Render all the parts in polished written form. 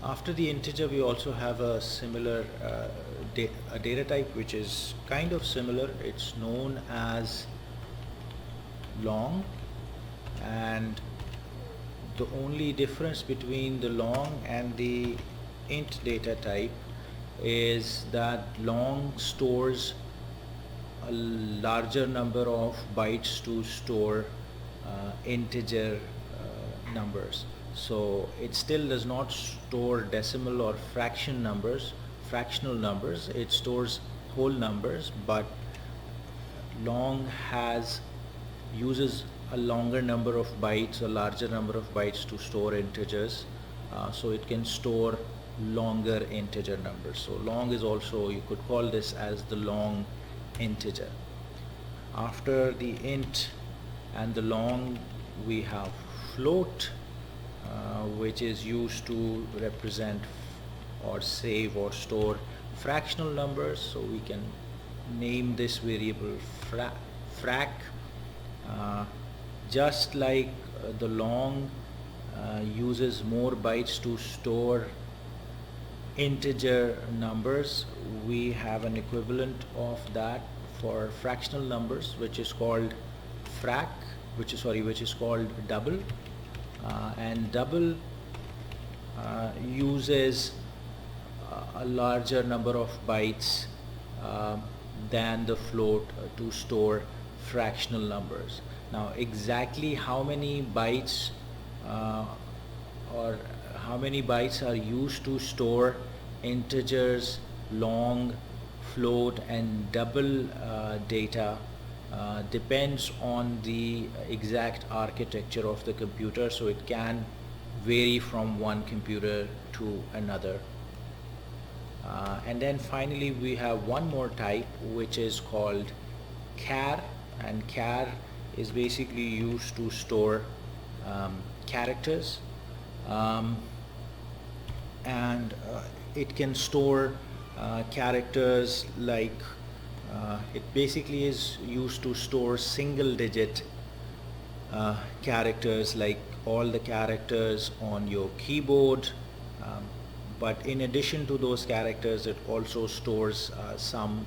After the integer, we also have a similar a data type which is kind of similar. It's known as long, and the only difference between the long and the int data type is that long stores a larger number of bytes to store integer numbers. So it still does not store decimal or fractional numbers. It stores whole numbers, but long uses a longer number of bytes, a larger number of bytes to store integers. So it can store longer integer numbers. So long is also, you could call this as the long integer. After the int and the long, we have float, which is used to represent or save or store fractional numbers. So we can name this variable frac. Just like the long uses more bytes to store integer numbers, we have an equivalent of that for fractional numbers, which is called frac, which is called double, and double uses a larger number of bytes than the float to store fractional numbers. Now, exactly how many bytes or how many bytes are used to store integers, long, float, and double data depends on the exact architecture of the computer, so it can vary from one computer to another. And then finally we have one more type, which is called char, and char is basically used to store characters, and it can store characters like it basically is used to store single digit characters, like all the characters on your keyboard, but in addition to those characters, it also stores some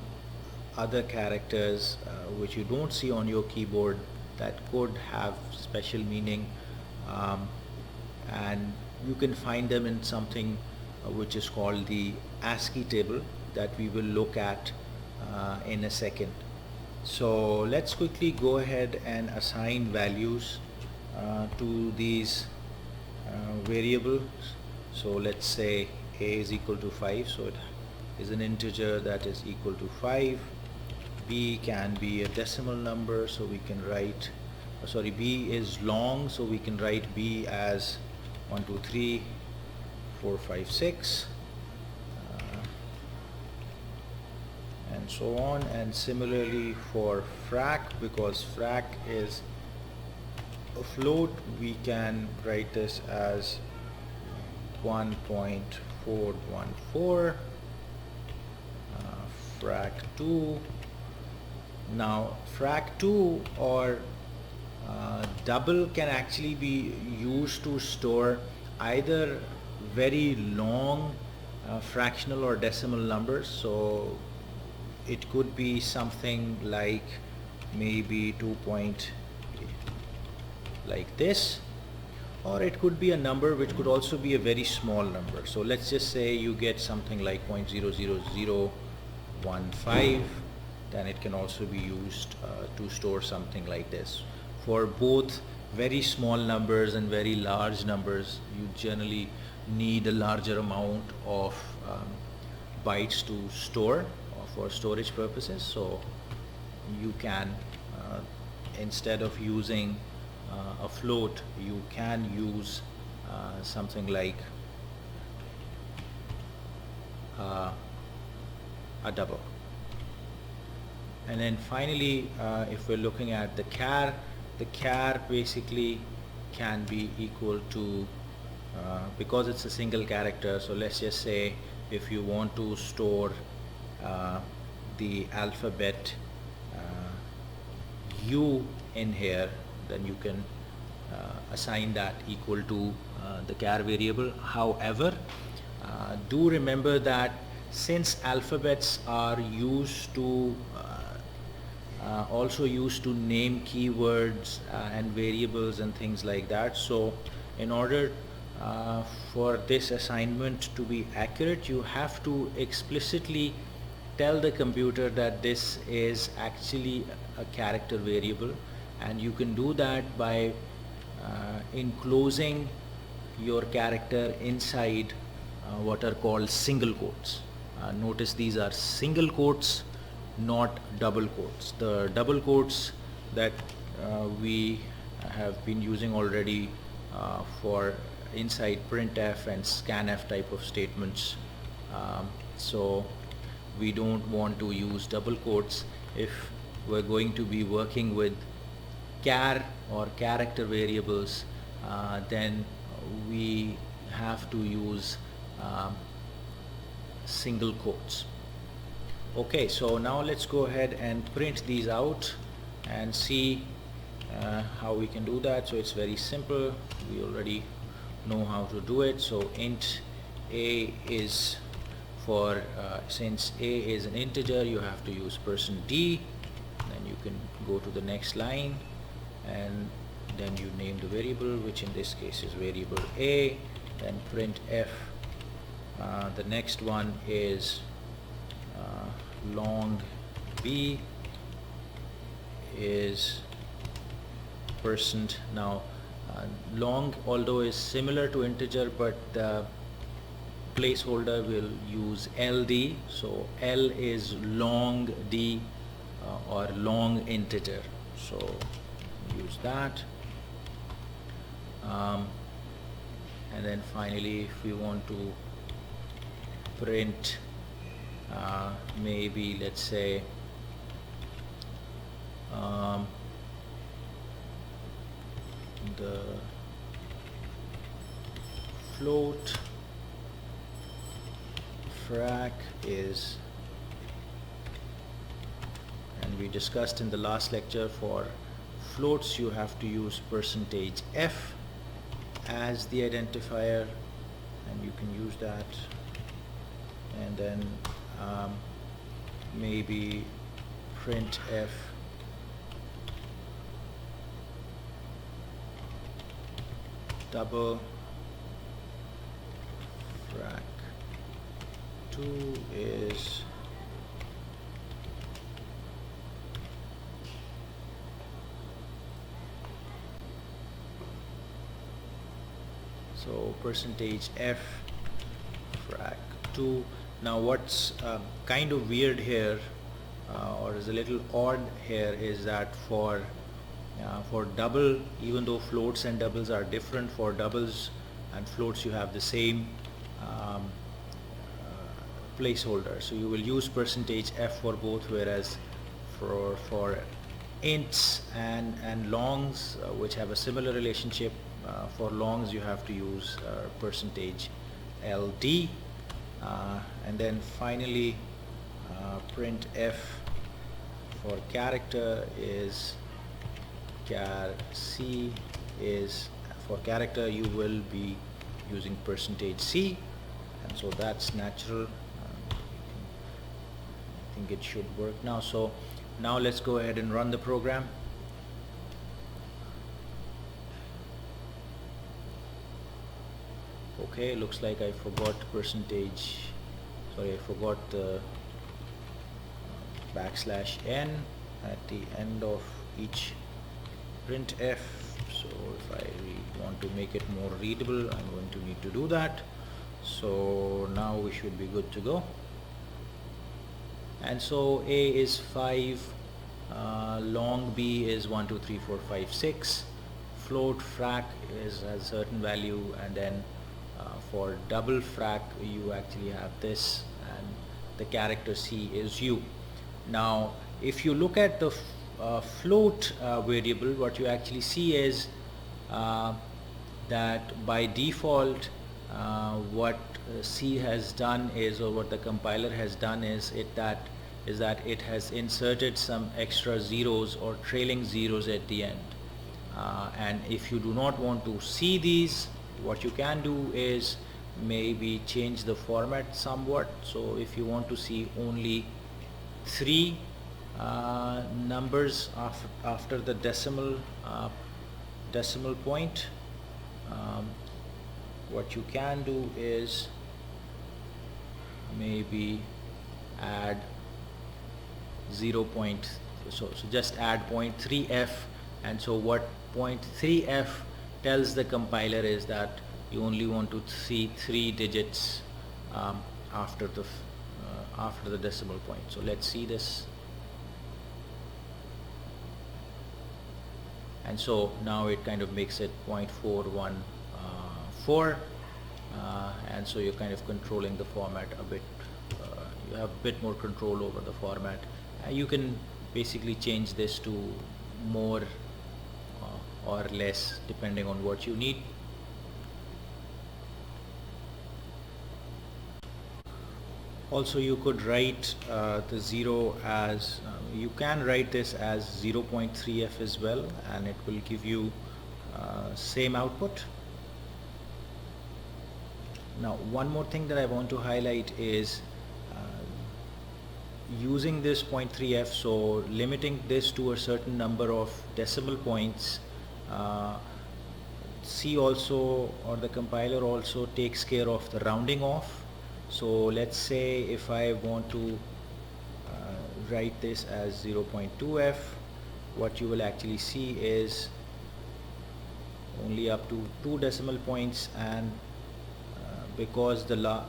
other characters which you don't see on your keyboard that could have special meaning, and you can find them in something which is called the ASCII table that we will look at in a second. So let's quickly go ahead and assign values to these variables. So let's say a is equal to 5, so it is an integer that is equal to 5. B can be a decimal number, so we can write, B is long, so we can write B as 1, 2, 3, 4, 5, 6, and so on. And similarly for frac, because frac is a float, we can write this as 1.414, frac 2. Now frac 2 or double can actually be used to store either very long fractional or decimal numbers. So it could be something like maybe 2 point like this, or it could be a number which could also be a very small number. So let's just say you get something like 0.00015, then it can also be used to store something like this. For both very small numbers and very large numbers, you generally need a larger amount of bytes to store for storage purposes. So you can, instead of using a float, you can use something like a double. And then finally, if we're looking at the char basically can be equal to, because it's a single character, so let's just say if you want to store the alphabet U in here, then you can assign that equal to the char variable. However, Do remember that since alphabets are used to also used to name keywords and variables and things like that, so in order for this assignment to be accurate, you have to explicitly tell the computer that this is actually a character variable, and you can do that by enclosing your character inside what are called single quotes. Notice these are single quotes, not double quotes. The double quotes that we have been using already for inside printf and scanf type of statements. So we don't want to use double quotes if we're going to be working with char or character variables. Then we have to use single quotes. Okay, so now let's go ahead and print these out and see how we can do that. So it's very simple, we already know how to do it. So int a is for since a is an integer, you have to use %d, then you can go to the next line and then you name the variable, which in this case is variable a, then print f. The next one is long b is %. Now long, although is similar to integer, but the placeholder will use ld, so l is long d or long integer, so use that. And then finally, if we want to print maybe let's say the float frac is, and we discussed in the last lecture, for floats you have to use %f as the identifier, and you can use that, and then maybe printf double frac 2 is so %f frac 2. Now what's kind of weird here or is a little odd here is that for double, even though floats and doubles are different, for doubles and floats you have the same placeholder, so you will use %f for both, whereas for ints and longs which have a similar relationship, for longs you have to use %ld. And then finally printf for character is char c is, for character you will be using %c, and so that's natural. I think it should work now. So now let's go ahead and run the program. Okay, looks like I forgot I forgot the \n at the end of each printf, so if I want to make it more readable, I'm going to need to do that. So now we should be good to go. And so a is 5, long b is 1 2 3 4 5 6, float frac is a certain value, and then for double frac you actually have this, and the character c is u. Now if you look at the float variable, what you actually see is that by default what C has done is, or what the compiler has done is that it has inserted some extra zeros or trailing zeros at the end, and if you do not want to see these, what you can do is maybe change the format somewhat. So if you want to see only 3 numbers after the decimal point, what you can do is maybe add 0. So just add 0.3f, and so what 0.3f tells the compiler is that you only want to see 3 digits after the decimal point. So let's see this. And so now it kind of makes it 0.414, and so you're kind of controlling the format a bit. You have a bit more control over the format. You can basically change this to more or less depending on what you need. Also, you could write the 0 as, you can write this as 0.3f as well, and it will give you same output. Now, one more thing that I want to highlight is using this 0.3f, so limiting this to a certain number of decimal points. C also, or the compiler also, takes care of the rounding off. So let's say if I want to write this as 0.2f, what you will actually see is only up to 2 decimal points, and because the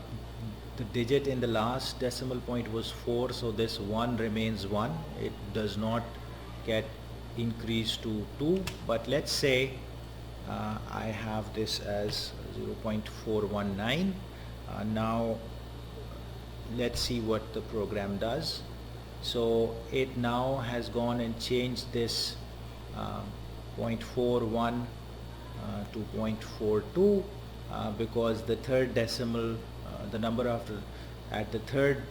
digit in the last decimal point was 4, so this 1 remains 1. It does not get increased to 2. But let's say I have this as 0.419. Now let's see what the program does. So it now has gone and changed this 0.41 to 0.42 because the third decimal, the number at the third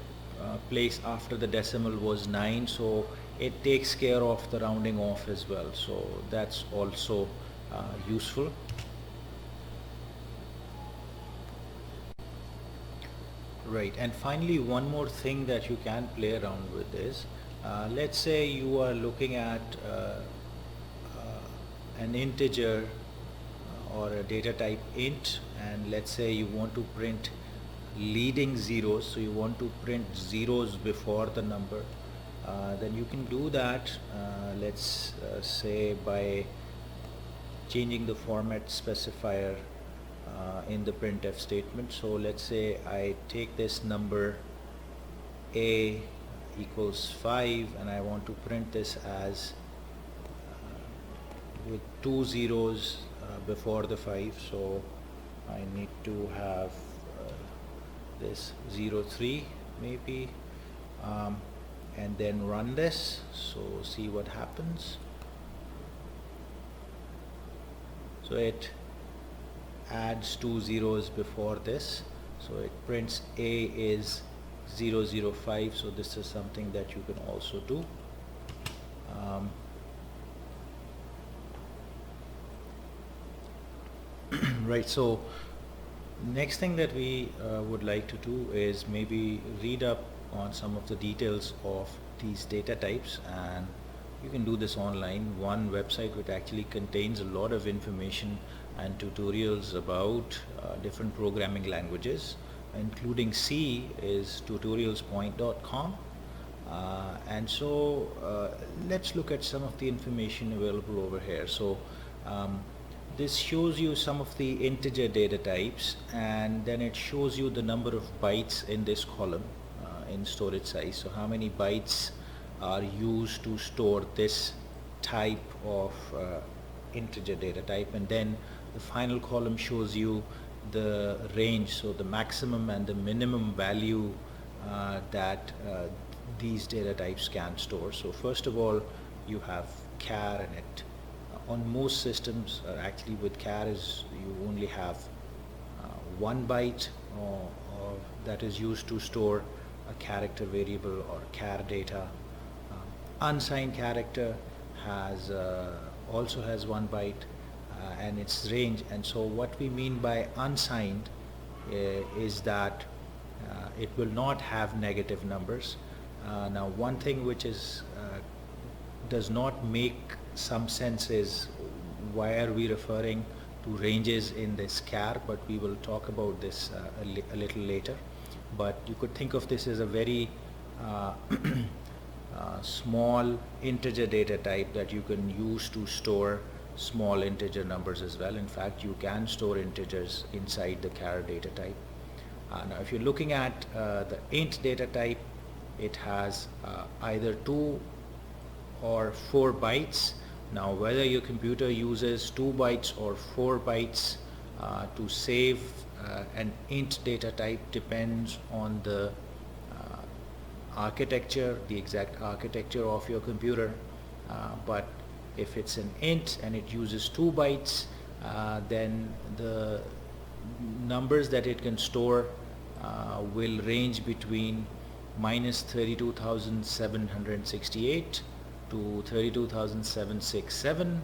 place after the decimal was 9, so it takes care of the rounding off as well. So that's also useful. Right, and finally one more thing that you can play around with is, let's say you are looking at an integer or a data type int, and let's say you want to print leading zeros, so you want to print zeros before the number. Then you can do that, let's say by changing the format specifier in the printf statement. So let's say I take this number a equals 5, and I want to print this as with 2 zeros before the 5, so I need to have this 03 maybe, and then run this, so see what happens. So it adds 2 zeros before this, so it prints a is 005. So this is something that you can also do. Right, so next thing that we would like to do is maybe read up on some of the details of these data types, and you can do this online. One website which actually contains a lot of information and tutorials about different programming languages, including C, is tutorialspoint.com. And so let's look at some of the information available over here. So this shows you some of the integer data types, and then it shows you the number of bytes in this column in storage size. So how many bytes are used to store this type of integer data type, and then the final column shows you the range, so the maximum and the minimum value that these data types can store. So first of all, you have char, and it on most systems, actually with char, is you only have 1 byte that is used to store a character variable or char data. Unsigned character has also has 1 byte and its range. And so what we mean by unsigned is that it will not have negative numbers. Now one thing which is does not make some sense is why are we referring to ranges in this char, but we will talk about this a little later. But you could think of this as a very small integer data type that you can use to store small integer numbers as well. In fact, you can store integers inside the char data type. Now if you're looking at the int data type, it has either 2 or 4 bytes. Now whether your computer uses 2 bytes or 4 bytes to save an int data type depends on the architecture, the exact architecture of your computer. But if it's an int and it uses 2 bytes, then the numbers that it can store will range between minus 32,768 to 32,767.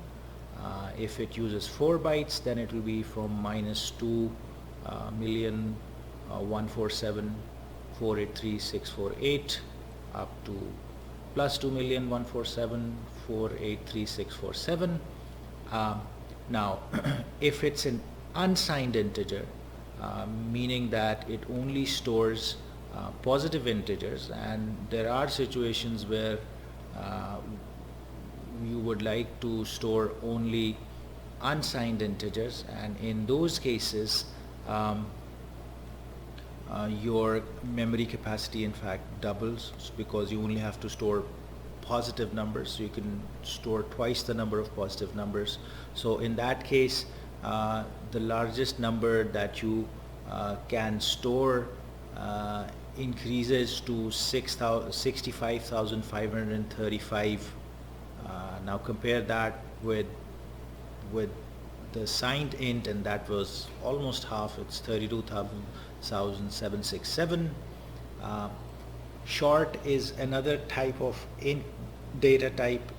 If it uses 4 bytes, then it will be from minus 2,147,483,648 up to plus 2,147,483,647. Now, if it's an unsigned integer, meaning that it only stores positive integers, and there are situations where you would like to store only unsigned integers, and in those cases your memory capacity in fact doubles, because you only have to store positive numbers, so you can store twice the number of positive numbers. So in that case, the largest number that you can store increases to 65,535. Now compare that with the signed int, and that was almost half. It's 32,767. Short is another type of int data type,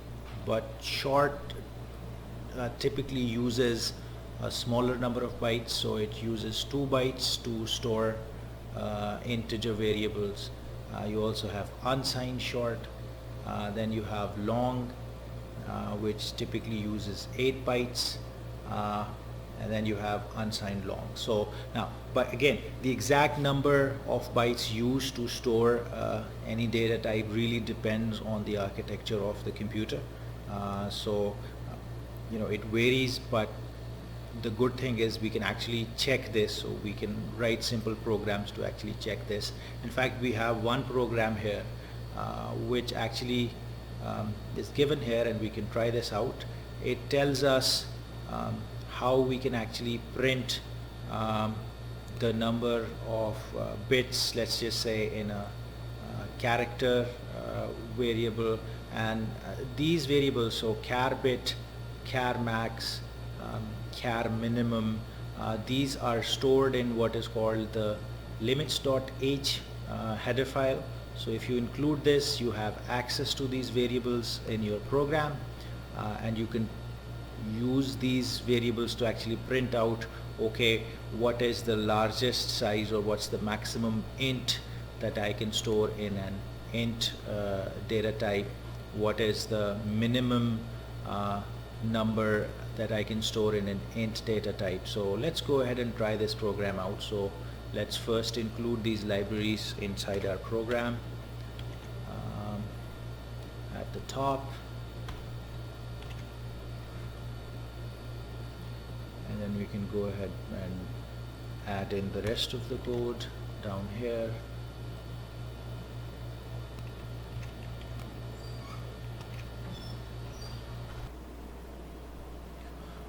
but short typically uses a smaller number of bytes, so it uses 2 bytes to store integer variables. You also have unsigned short, then you have long, which typically uses 8 bytes, and then you have unsigned long. So now, but again, the exact number of bytes used to store any data type really depends on the architecture of the computer. So you know, it varies, but the good thing is we can actually check this, so we can write simple programs to actually check this. In fact, we have one program here which actually is given here, and we can try this out. It tells us how we can actually print the number of bits, let's just say in a character variable, and these variables, so char bit, char max, char minimum, these are stored in what is called the limits.h header file. So if you include this, you have access to these variables in your program, and you can use these variables to actually print out, okay, what is the largest size, or what's the maximum int that I can store in an int data type, what is the minimum number that I can store in an int data type. So let's go ahead and try this program out. So let's first include these libraries inside our program at the top, and then we can go ahead and add in the rest of the code down here.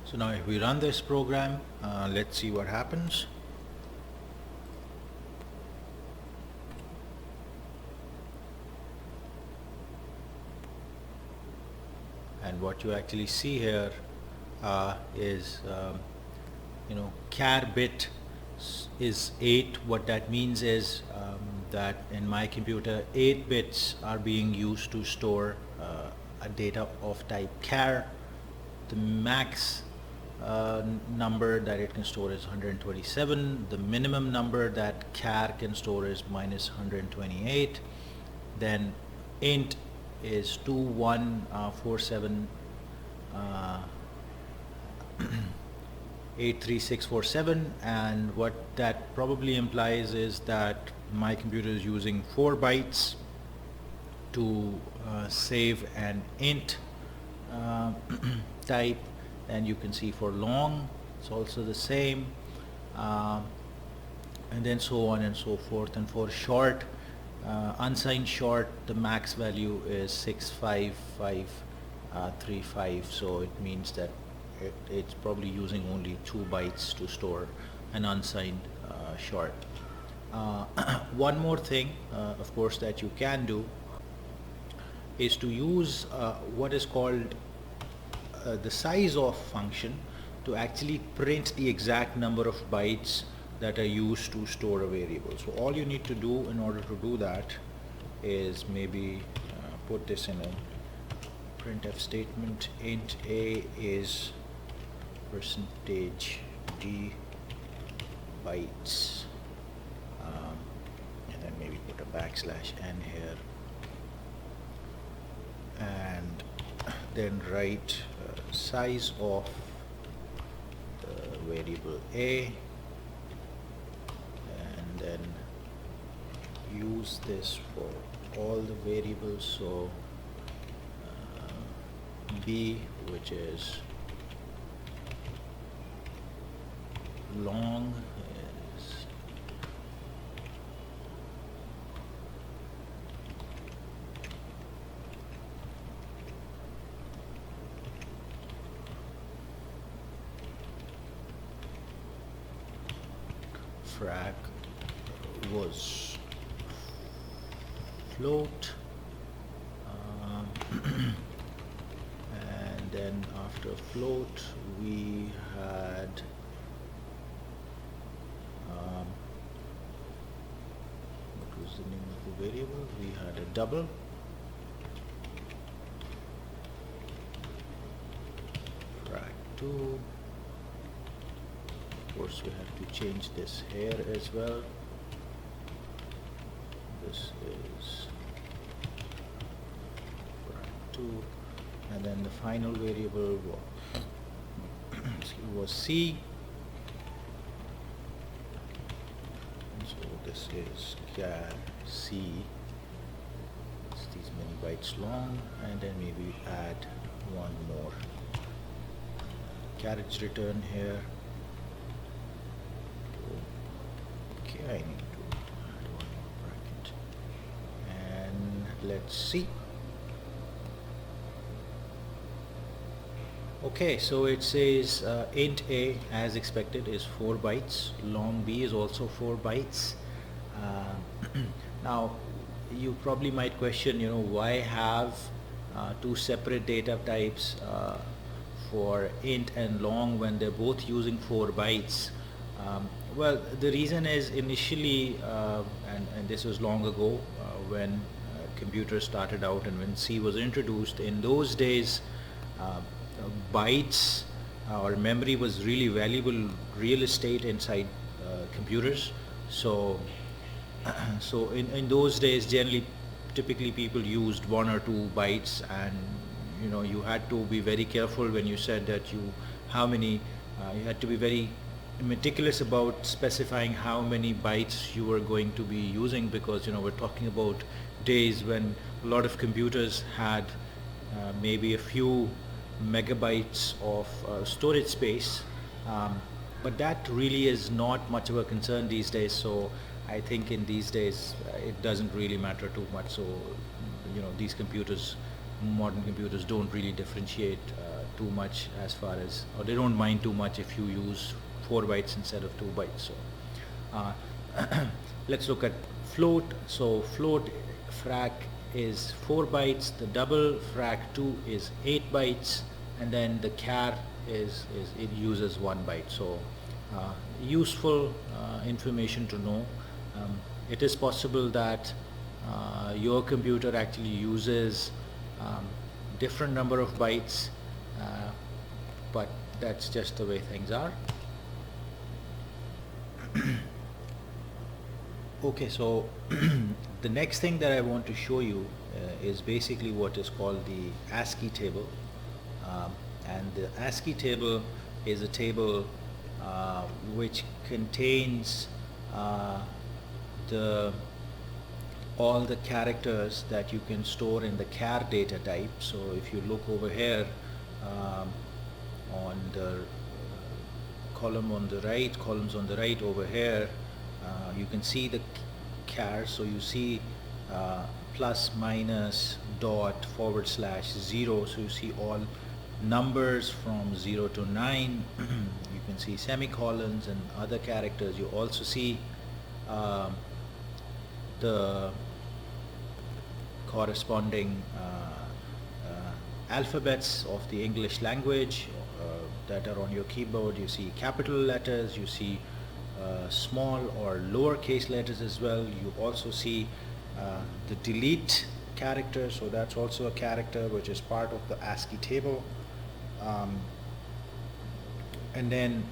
So now if we run this program, let's see what happens. And what you actually see here is, you know, char bit is 8. What that means is that in my computer 8 bits are being used to store a data of type char. The max number that it can store is 127. The minimum number that char can store is minus 128. Then int is 2147 83647, and what that probably implies is that my computer is using 4 bytes to save an int type. And you can see for long it's also the same, and then so on and so forth. And for short, unsigned short, the max value is 65535, so it means that it's probably using only 2 bytes to store an unsigned short. One more thing, of course, that you can do is to use what is called the size of function to actually print the exact number of bytes that are used to store a variable. So all you need to do in order to do that is maybe put this in a printf statement. Int a is %d bytes, and then maybe put a \n here, and then write size of the variable a, and then use this for all the variables. So b, which is long, is frac was float, and then after float we had what was the name of the variable? We had a double, frac2. Of course we have to change this here as well. This is frac2, and then the final variable was c. So this is char c, it's these many bytes long, and then maybe add one more carriage return here. Okay, I need to add one more bracket, and let's see. Okay, so it says int a, as expected, is 4 bytes. Long b is also 4 bytes. Now you probably might question, why have 2 separate data types for int and long when they're both using 4 bytes? Well, the reason is initially, and this was long ago when computers started out and when C was introduced. In those days, bytes or memory was really valuable real estate inside computers. So in those days, typically people used 1 or 2 bytes, and you had to be very careful when you said that you had to be very meticulous about specifying how many bytes you were going to be using, because we're talking about days when a lot of computers had maybe a few megabytes of storage space, but that really is not much of a concern these days. So I think in these days it doesn't really matter too much. So these computers, modern computers, don't really differentiate too much as far as, or they don't mind too much if you use 4 bytes instead of 2 bytes. So let's look at float. So float frac is 4 bytes, the double frac2 is 8 bytes, and then the char is it uses 1 byte. So useful information to know. It is possible that your computer actually uses different number of bytes, but that's just the way things are. Okay, so the next thing that I want to show you is basically what is called the ASCII table. And the ASCII table is a table which contains all the characters that you can store in the char data type. So if you look over here on the columns on the right over here, you can see the char. So you see plus, minus, dot, / 0. So you see all numbers from 0 to 9. You can see semicolons and other characters. You also see the corresponding alphabets of the English language that are on your keyboard. You see capital letters, you see small or lowercase letters as well. You also see the delete character, so that's also a character which is part of the ASCII table. And then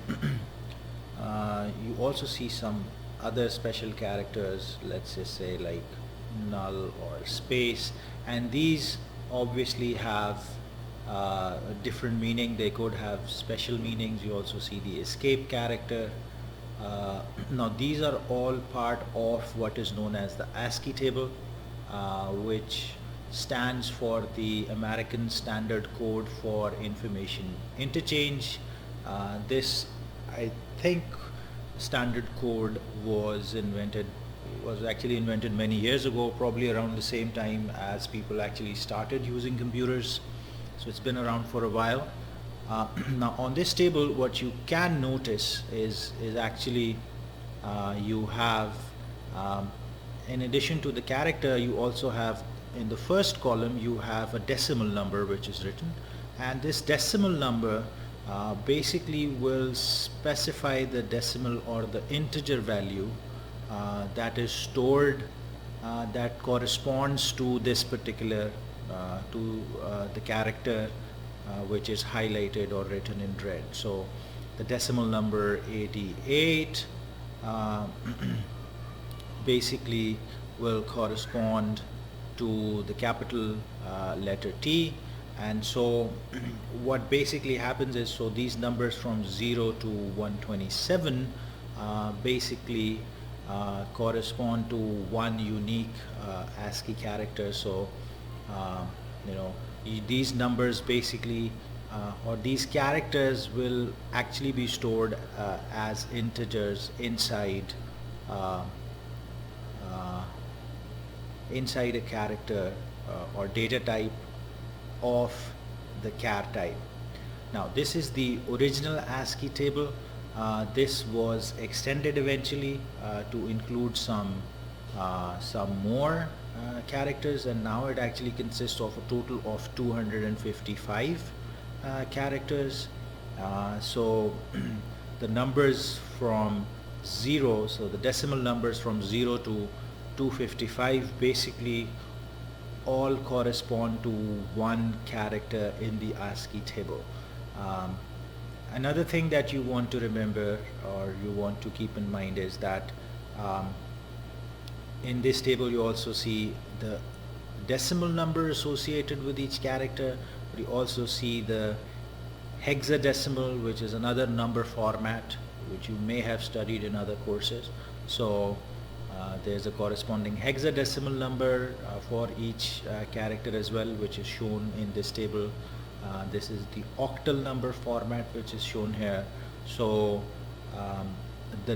you also see some other special characters, let's just say like null or space, and these obviously have a different meaning. They could have special meanings. You also see the escape character. Now these are all part of what is known as the ASCII table, which stands for the American Standard Code for Information Interchange. This, I think, standard code was actually invented many years ago, probably around the same time as people actually started using computers. So it's been around for a while. Now on this table, what you can notice is actually you have, in addition to the character, you also have in the first column you have a decimal number which is written, and this decimal number basically will specify the decimal or the integer value that is stored that corresponds to this particular the character which is highlighted or written in red. So the decimal number 88 basically will correspond to the capital letter T. And so what basically happens is, so these numbers from 0 to 127 basically correspond to one unique ASCII character. So these numbers basically or these characters will actually be stored as integers inside a character or data type of the char type. Now this is the original ASCII table. This was extended eventually to include some more characters, and now it actually consists of a total of 255 characters. So the numbers from 0, so the decimal numbers from 0 to 255 basically all correspond to one character in the ASCII table. Another thing that you want to remember or you want to keep in mind is that in this table you also see the decimal number associated with each character, but you also see the hexadecimal, which is another number format which you may have studied in other courses. So there's a corresponding hexadecimal number for each character as well, which is shown in this table. This is the octal number format which is shown here. So the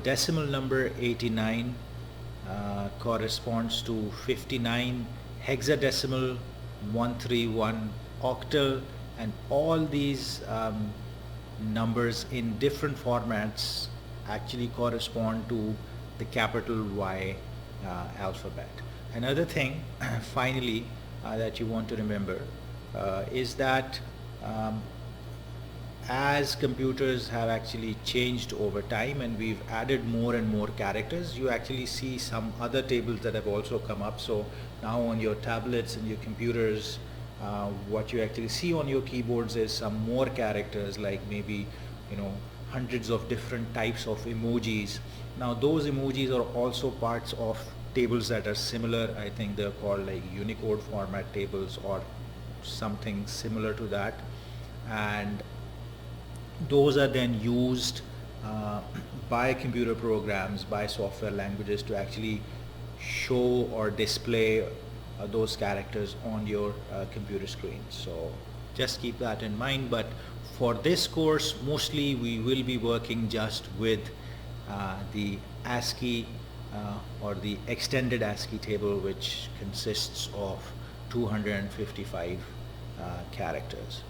decimal number 89 corresponds to 59, hexadecimal 131, octal, and all these numbers in different formats actually correspond to the capital Y alphabet. Another thing finally that you want to remember is that as computers have actually changed over time and we've added more and more characters, you actually see some other tables that have also come up. So now on your tablets and your computers what you actually see on your keyboards is some more characters, like maybe, you know, hundreds of different types of emojis. Now those emojis are also parts of tables that are similar. I think they're called like Unicode format tables or something similar to that, and those are then used by computer programs, by software languages, to actually show or display those characters on your computer screen. So just keep that in mind. But for this course, mostly we will be working just with the ASCII or the extended ASCII table, which consists of 255 characters.